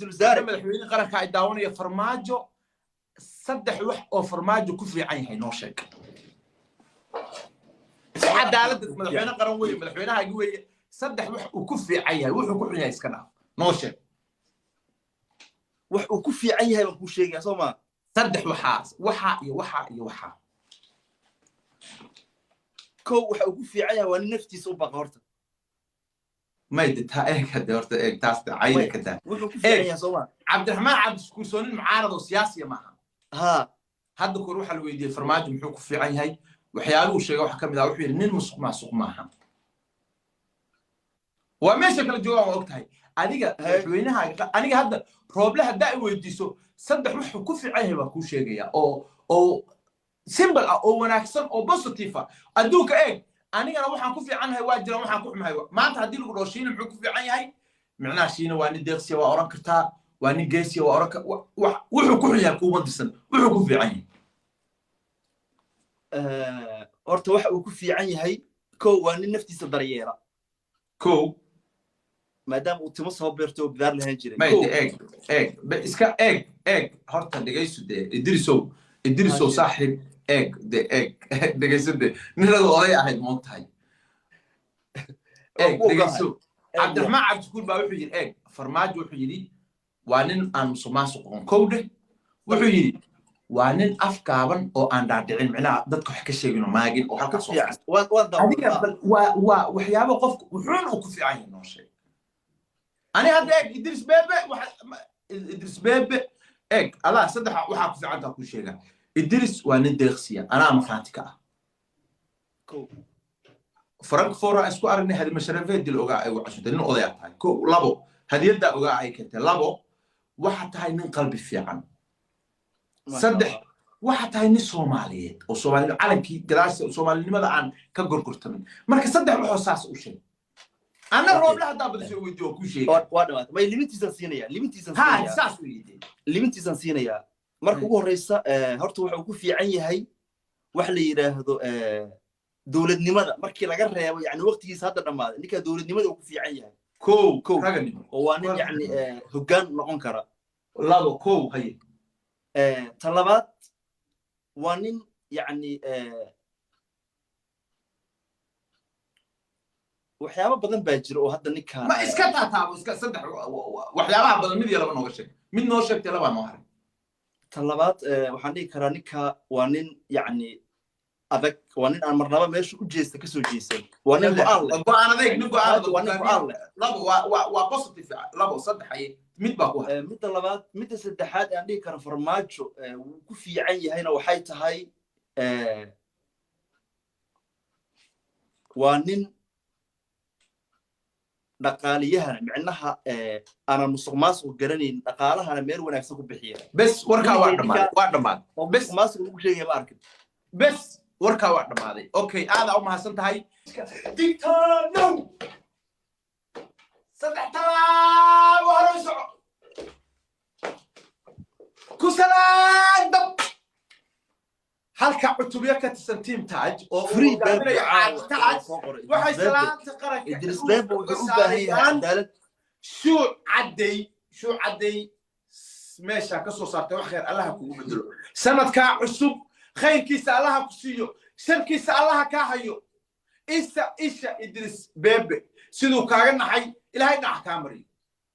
رئيس الوزراء madaxweyne qaranka ay daawanaya farmaajo saddex wax oo farmaajo ku fiican yahay noo sheeg si cadaalad madaxweyne qaran weeye madaxweynaha weeye saddex wax uu ku fiican yahay wuxuu ku xun yahay iska dhaaf noo sheeg wax uu ku fiican yahay baan ku sheegaya soo ma saddex waxa iyo waxa كو وحقوق في عيا ونفتي صوبة غورته ما يدتها إيه كده ورت إيه تاسع عينه كده وحقوق في عيا صوبة عبد الرحمن عبد الشكور المعارض والسياسية معها ها هذا كل روح الويدي فرماج محوك في عين هاي وحياله شيء وحكم ذا وحيل نين مسق مع سوق معها وما شكل الجواب وقت هاي أنيقة وينها أنيقة هذا روبله هدا ويديسو صدق محوك في عين بكون شيء جيا أو سيمبل أو وناكسن أو بوزيتيفا أدوك إيه أنا waxaan ku fiicanahay waa jira waxaan ku xumahay maanta hadii lagu dhooshiin muxuu ku fiican yahay macnaa shiina waa nin deeqsi waa oran kartaa waa nin geesi waa oran wuxuu ku xiyaa ku wadisan wuxuu ku fiican yahay horta waxa uu ku fiican yahay ko waa nin naftiisa daryeela ko maadaama uu timo soo beerto bidaar lahayn jiray ko iska horta dhageyso idriso saaxib dhageyso nilada oday ahayd moontahay dhageyso cabdiraxmaan cabdiskuur baa wuxuu yidhi farmaajo wuxuu yidhi waa nin aan musuqmaasuq oon kowdhe wuxuu yidhi waa nin afkaaban oo aan dhaadhicin micnaha dadka wax ka sheegin oo maagin oo halkaas waa waxyaabo qofku wuxuun uu ku fiican yahay noo sheeg ani hadda idris beebe allah saddex waxaa ku fiicantaa ku sheegaa إدريس وأنا ديرسيا أنا مخاطكة. كو. فرانك فورا أسكو أرني هذه مشاريع دي الأوجاع وعشان تنين أضيعت هاي. كو لابو هذه يبدأ أوجاع هاي كده لابو واحد هاي من قلبي في عن. صدق واحد هاي نسوماليات أو سومالي على كي دراسة سومالي لماذا عن كجور كرتمن. مركز صدق الحساس وشيء. أنا روب له هذا بدي أسوي فيديو كل شيء. واد ما ليميتي سنسينيا ها إحساس ويدي. ليميتي سنسينيا. marka ugu horeysa horta waxa uu ku fiican yahay wax la yiraahdo dawladnimada markii laga reebo yani waqtigiisa hadda dhamaaday ninka dawladnimada uu ku fiican yahay ko raganimo oo waa nin yani hoggaan noqon kara labo ko hay talabaad waa nin yani waxyaabo badan baa jira oo hadda ninka ma iska taataabo iska saddex waxyaabaha badan mid yalaba nooga sheeg mid noo sheegtay laba noo haray talabaad waxaan dhigi karaa ninka waa nin yani adag waa nin aan marnaba meesha u jeesta ka soo jeesan waa nin go'aan adeeg nin go'aan labo waa positive labo saddex ay mid baa ku hay midda labaad midda saddexaad aan dhigi kara farmaajo wuu ku fiican yahayna waxay tahay waa nin dhaqaaliyahan micnaha ana musuqmaasuq garanayn dhaqaalahana meel wanaagsan ku bixiya bes warka waa dhamaad bes musuq ugu sheegay ma arkin bes warka waa dhamaaday okay aada u mahadsan tahay dictaano saddex talaab hore soco ku salaam halka cutubyo ka tirsan team taaj oo free taaj waxay salaanta qaranka idris beebe wuxuu u baahan yahay cadaalad shuu caday meesha ka soo saartay wax khayr allaha kugu bedelo sanadka cusub khayrkiisa allaha ku siiyo sharkiisa allaha ka hayo isha idris beebe sidoo kaaga naxay ilaahay dhax ka mariyo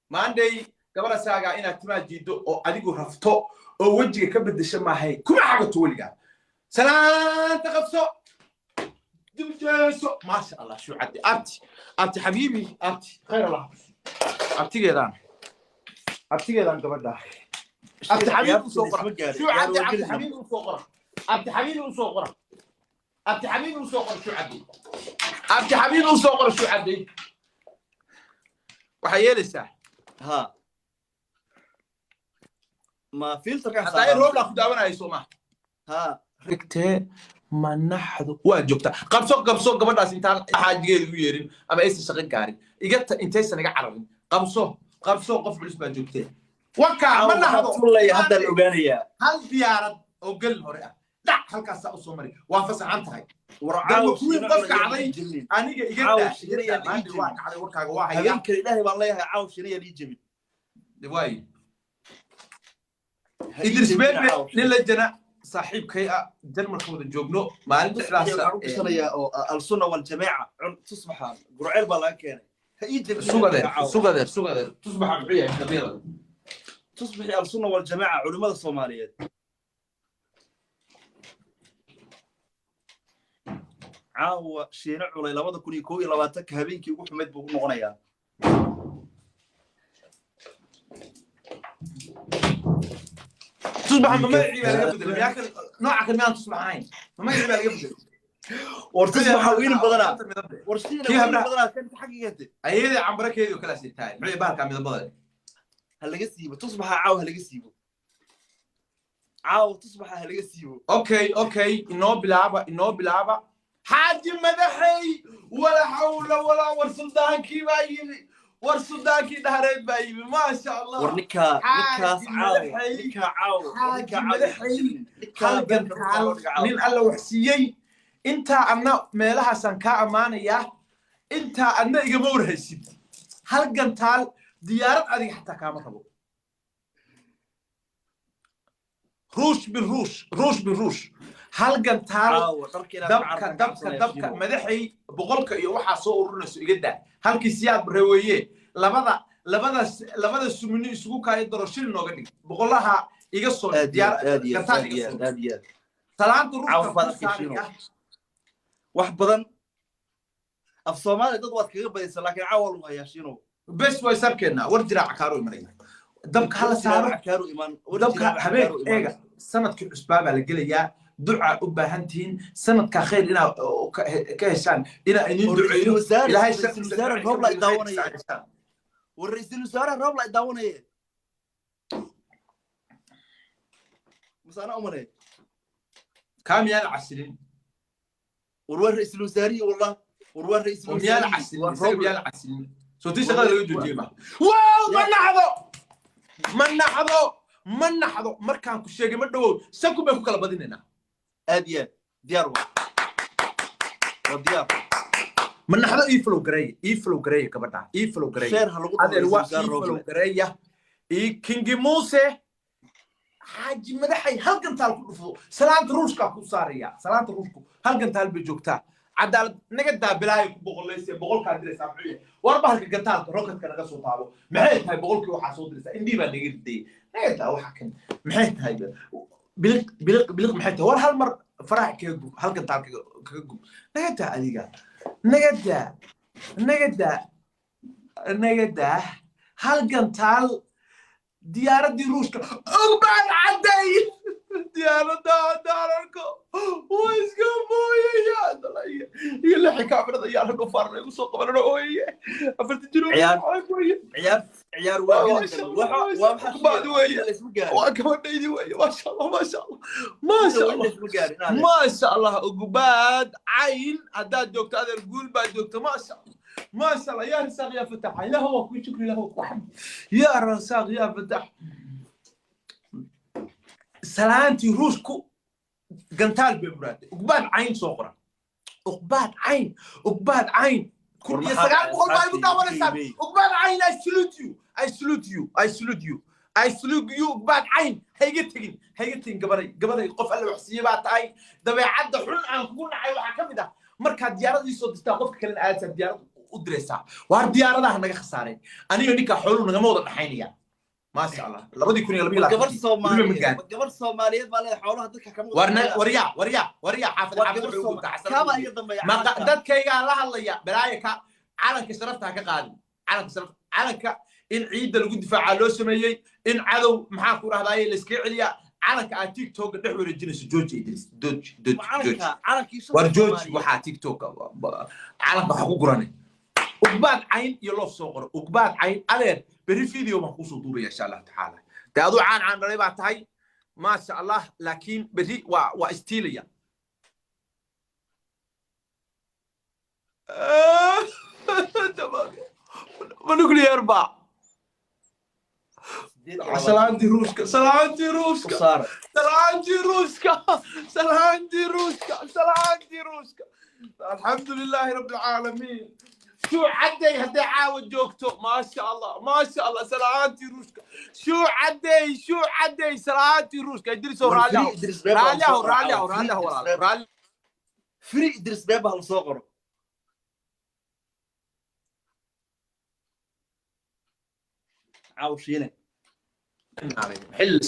maanday gabadha saaga inaad timaajido oo adigu rafto oo wajiga ka bedesho maahay kuma xagato waliga سلام تقفصو دمجيسو ما شاء الله شو عدي أبتي حبيبي أبتي خير الله أبتي قيدان قبل ده أبتي حبيبي وصوقرة شو عدي أبتي حبيبي وصوقرة أبتي حبيبي وصوقرة شو عدي أبتي حبيبي وصوقرة شو عدي وحيالي ساح ها ما فيلتر كان حتى يروح لك داونا يسوما ها ركتة ما نحض واجبته قبصو قبل إنتان حاجة يغيرين أما إيش الشغل قاري إجت إنتي سنة عربي قبصو قف بالنسبة جبته وكا ما نحض والله هذا الأوغانية هل ديارة أو قل هريا لا هل كاسة أصومري وافس عنتها هاي ورعاوش قفك علي أنا إجت على وكا واحد يمكن إلهي والله عاوش شنيا لي جميل واي إدريس بيبي نلا جنا صاحب كيا جرم كود جوجنو ما عنده ثلاثة يا السنة والجماعة تصبح قرعيل بلاكين سوق ده تصبح عبية كبيرة تصبح السنة والجماعة علماء الصوماليين عاو شينا علي لبدا كوني كوي لباتك هبينكي ugu xumeed buu noqonayaa تصبح ما يعيب على بدل ياكل نوعك ما تصبح عين ما يعيب على بدل ورتصبح وين بدنا ورشتينا وين بدنا كانت حقيقتي ايدي عمرك هيدي وكلا سيتاي معي بالك عم بدل هل laga siibo تصبح عاو هل laga siibo عاو تصبح هل laga siibo اوكي انو بلعبه حاج مدحي ولا حول ولا ورسلدانكي بايبي ورسلدانكي دهريد بايبي ما شاء الله ورنكا عاو حاج مدحي من الله وحسيي انت انا ميلها سان كا امانيا انت انا ايغما ورهيسيد هل قنتال ديارad adiga حتى كما ربو روش بالروش هل قنتال dabka madaxay boqolka iyo waxa soo ururnayso igada halkii siyaad bareeweye labada sumini isugu kaayo darashil nooga dhig boqolaha iga soo diyaar salaanta ruuxda wax badan af Soomaali dad waad kaga badaysan laakiin caawal u hayaashino bes way sarkeena war diraac kaaro imanaya dabka hala saaro kaaro iman dabka habeen eega sanadkii cusbaaba la gelayaa دعاء أباهنتين سنة كخير إنا كهشان إنا إنين دعيو إلى هاي الوزارة الرب لا يداونه والرئيس الوزراء الرب لا يداونه بس أنا أمري كم يال عسلين والرئيس الوزراء والله والرئيس الوزراء يال عسلين يال عسلين صوتي شغال يوجد جيمة واو من نحضو مركان كشيء مدو سكوا بيكو كلا بديننا أديان ديار وديار من نحضو إيفلو غري كبرنا إيفلو غري هذا الوقت إيفلو غري كينج موسى حاج مدحي هل كنت سلام روشكا كوساريا سلام روشكو هل كنت بجوكتا عدالة نقدر بلاي بقول كادري سامعية واربعة القتال روكت كنا قصوا طابو محيط هاي بقول كي واحد صوت لسه إندي ما نقدر دي محيط أو حكم محيط هاي بلق محيط ور هالمر فرح كيجو هل قتال كيجو نقدر عليها نقدر هل قتال ديار دي روشكا أقبل عدي ديار داركو واسكمو يا دلاي يلا حكا فرد يا رجل فرنا وسوق قبلنا وهي افرت جنوب عيار واحد بعد وهي واكبر ايدي وهي ما شاء الله عقباد عين اداد دكتور هذا يقول بعد دكتور ما شاء الله يا رزاق يا فتح لا هو كل شكر له واحد يا رزاق يا فتح سلانتي روشكو قنتال بمراد عقباد عين صغرى عقباد عين كل يسقال بقول ما يقول ولا سام عقباد عين I salute you عقباد عين هيجتين قبري قف الله وحسيه بعتاي دبيعة حلن عن كون عي وحكمده مركز ديارة دي صوت استقف كلن آلة ديارة ودرسها وهر ديارة ده هنجا خسارين أنا يونيكا حلو نجمود الحينية ما شاء الله لابد يكون يلبي لك قبل الصوماليين بالله حولها دك كم وريا حافظ كما أيضا ما قدرت كي الله يا برايك على كسرتها كقال على إن عيد اللي قد فعلوا سمية إن عدو محاكور هذا الإسكيع عليا على تيك توك نحور الجنس جوج إدريس دوج ورجوج وحا تيك توك على بحقوق راني وقباد عين يلوف صغر وقباد عين ألين بري فيديو مخصوص دوري إن شاء الله تعالى تأذو عن ريبات هاي ما شاء الله لكن بري واستيليا ما نقول يا أربعة سلامتي روسكا الحمد لله رب العالمين شو عدي هدي عاود جوكتو ما شاء الله ما شاء الله سلامتي روشكا شو عدي سلامتي روشكا يدرسوا رالي فري ادرس بابا هل صغره عاوشينه حل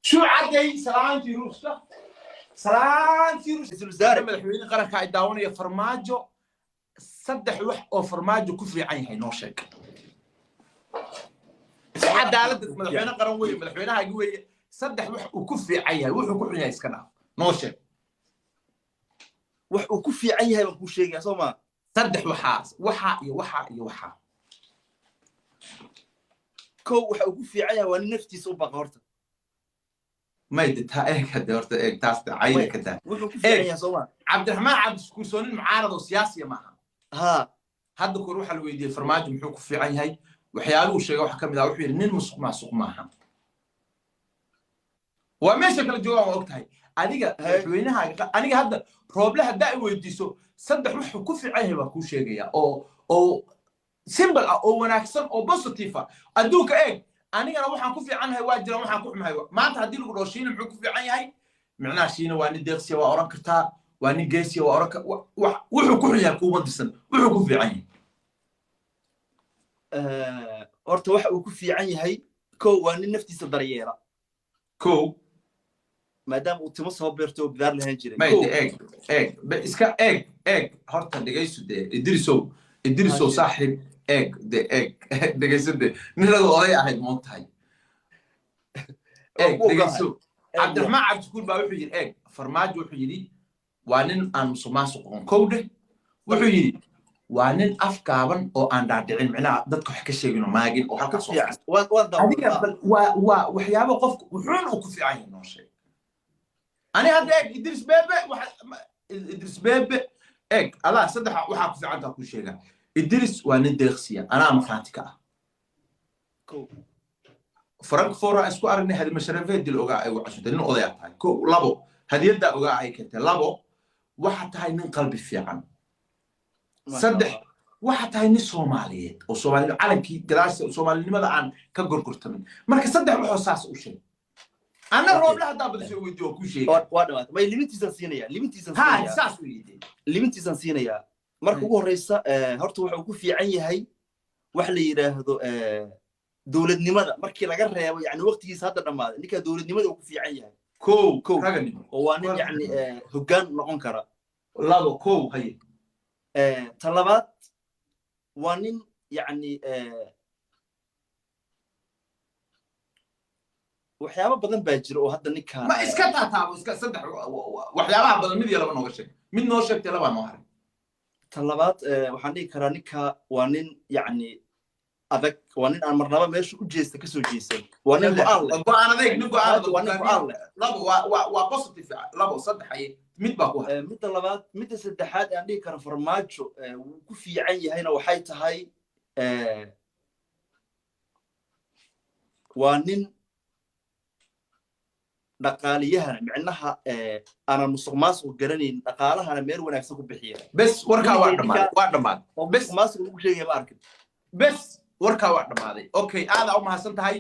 شو عدي سلامتي روشكا الوزارة مدحوينه قرنka ay daawanaya farmaajo saddex wax oo farmaajo ku fiican yahay noo sheeg cadaalad madaxweyne qaran weeye madaxweynaha igi weeye saddex wax uu ku fiican yahay wuxuu ku xun yahay iska dhaaf noo sheeg wax uu ku fiican yahay baan ku sheegaya soo ma saddex waxa ko waxa uu ku fiican yahay waa naftiisa u baqa horta ما يدتها إيه كده ورت إيه تاست عينه كده إيه عبد الرحمن عبد الشكور سونين معارض وسياسي معها ها هذا كل روح الويدي فرماج محوك في عين هاي وحياله شيء وحكم ذا وحيل نين مسق مع سوق معها وما شكل الجواب وقت هاي أديك وينها أنا هذا بروبله هدا ويدي سو صدق روح كوفي عين بكون شيء جيا أو سيمبل أو وناكسن أو بوزيتيفا أدوك إيه أنا waxaan ku fiicanahay waa jira waxaan ku xumahay maanta hadii lagu dhooshiin muxuu ku fiican yahay macnaa shiina waa nin deeqsi waa oran kartaa waa nin geesi waa oran wuxuu ku xun yahay kuuma disan wuxuu ku fiican yahay horta waxa uu ku fiican yahay ko waa nin naftiisa daryeela ko maadaama uu timo soo beerto bidaar lahayn jiray iska horta dhageyso idrisow saaxiib دقيسني نلقى قضية أحد مونتاي دقيسو عبد الرحمن عبد الشكور بقى وحيد فرماج وحيدي وانين أن سماسو كوده وحيدي وانين أفكارن أو أن دادعين معنا ضدك حكي شيء إنه ماجن أو حكي صوت وحيابه قف وحون وكفي عين نوشي أنا هذا إدريس بيبي الله صدق وحاك في عندك كل شيء إدريس وأنا دغسية أنا مخاطكة. فرانك فورا أسكو أرني هذه المشاريع دي الأوجاع وعشان تلين قضيات هاي كو لابو هذه يبدأ أوجاع هاي كده لابو واحد هاي من قلبي في عن صدق واحد هاي نص صومالية أو صومالي على كي دراسة صومالي لماذا عن كجور كرتمن مركز صدق الحساس وشيء أنا روب له هذا بدي أسوي فيديو كل شيء واحد ما ليميتي سنسينية هاي ساس ويدي ليميتي سنسينية marka ugu horeysa horta waxa uu ku fiican yahay wax la yiraahdo dawladnimada markii laga reebo yani waqtigiisa hadda dhamaaday ninka dawladnimada uu ku fiican yahay ko raganimo oo waa nin yani hoggaan noqon kara labo ko hay talabaad waa nin yani waxyaabo badan baa jira oo hadda ninka ma iska taataabo iska saddex waxyaabaha badan mid yalaba nooga sheeg mid noo sheegtay laba noo haray talabaad waxaan dhigi karaa ninka waa nin yani adag waa nin aan marnaba meesha u jeesta ka soo jeesan waa nin go'aan adeeg nin go'aan labo waa positive labo saddex ay mid baa ku haray midda labaad midda saddexaad aan dhigi kara farmaajo wuu ku fiican yahayna waxay tahay waa nin dhaqaaliyahana micnaha ana musuqmaasuq garanayn dhaqaalahana meel wanaagsan ku bixiya bes warkaa waa dhamaaday bes musuqmaasuq lagu sheegay ma arkin bes warkaa waa dhamaaday okay aada u mahadsan tahay